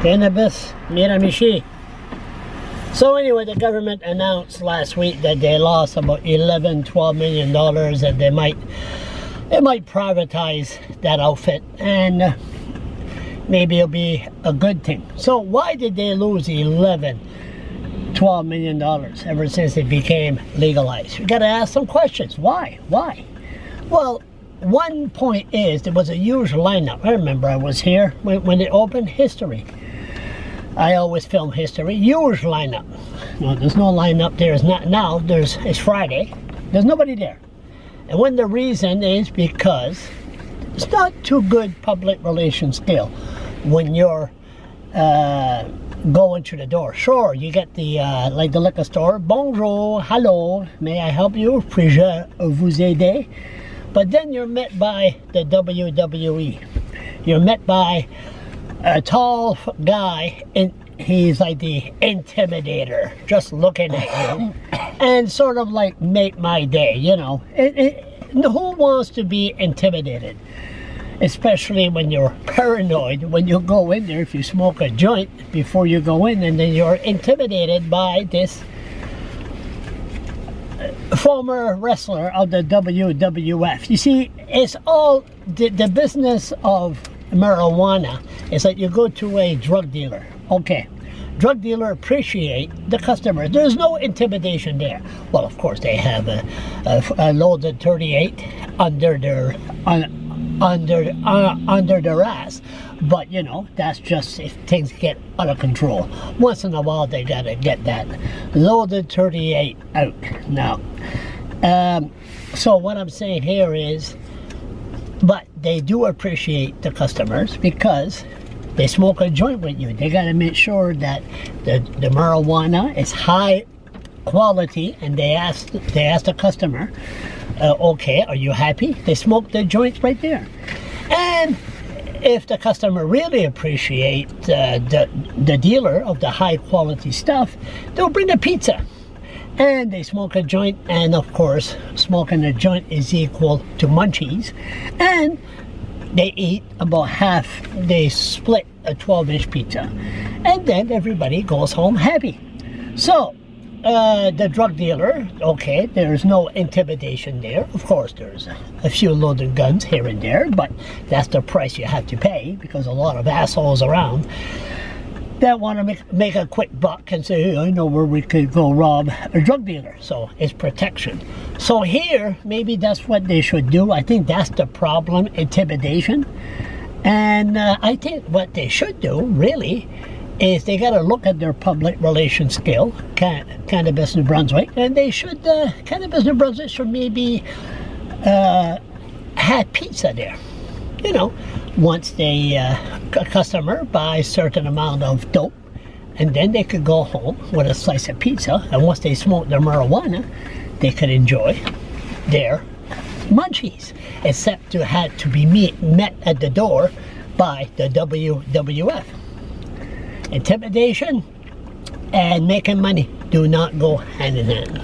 Cannabis Miramichi. So anyway, the government announced last week that they lost about $11–12 million, and they might privatize that outfit, and maybe it'll be a good thing. So why did they lose $11–12 million ever since it became legalized? We got to ask some questions. Why? Well, one point is there was a huge lineup. I remember I was here when it opened. History. I always film history. Huge lineup. Well, there's no lineup there. It's not now. It's Friday. There's nobody there. And when the reason is because it's not too good public relations skill when you're going through the door. Sure, you get the like the liquor store. Bonjour, hello, may I help you? Puis-je vous aider? But then you're met by the WWE. You're met by a tall guy, and he's like the intimidator, just looking at you, and sort of like make my day, you know. Who wants to be intimidated? Especially when you're paranoid, when you go in there, if you smoke a joint before you go in, and then you're intimidated by this former wrestler of the WWF. You see, it's all the business of marijuana is that you go to a drug dealer. Okay, drug dealer appreciate the customer. There's no intimidation there. Well, of course they have a loaded 38 under their ass, but you know, that's just if things get out of control. Once in a while they gotta get that loaded 38 out. Now so what I'm saying here is, but they do appreciate the customers because they smoke a joint with you. They got to make sure that the marijuana is high quality, and they ask the customer, okay, are you happy? They smoke the joints right there. And if the customer really appreciate the dealer of the high quality stuff, they'll bring the pizza. And they smoke a joint, and of course, smoking a joint is equal to munchies. And they eat about half, they split a 12-inch pizza. And then everybody goes home happy. So, the drug dealer, okay, there's no intimidation there. Of course, there's a few loaded guns here and there, but that's the price you have to pay, because a lot of assholes around that want to make a quick buck and say, hey, I know where we could go rob a drug dealer. So it's protection. So here, maybe that's what they should do. I think that's the problem, intimidation. And I think what they should do, really, is they got to look at their public relations skill, Cannabis New Brunswick, and they should, Cannabis New Brunswick should maybe have pizza there. You know, once a customer buys a certain amount of dope, and then they could go home with a slice of pizza, and once they smoke their marijuana, they could enjoy their munchies, except to have to be met at the door by the WWF. Intimidation and making money do not go hand in hand.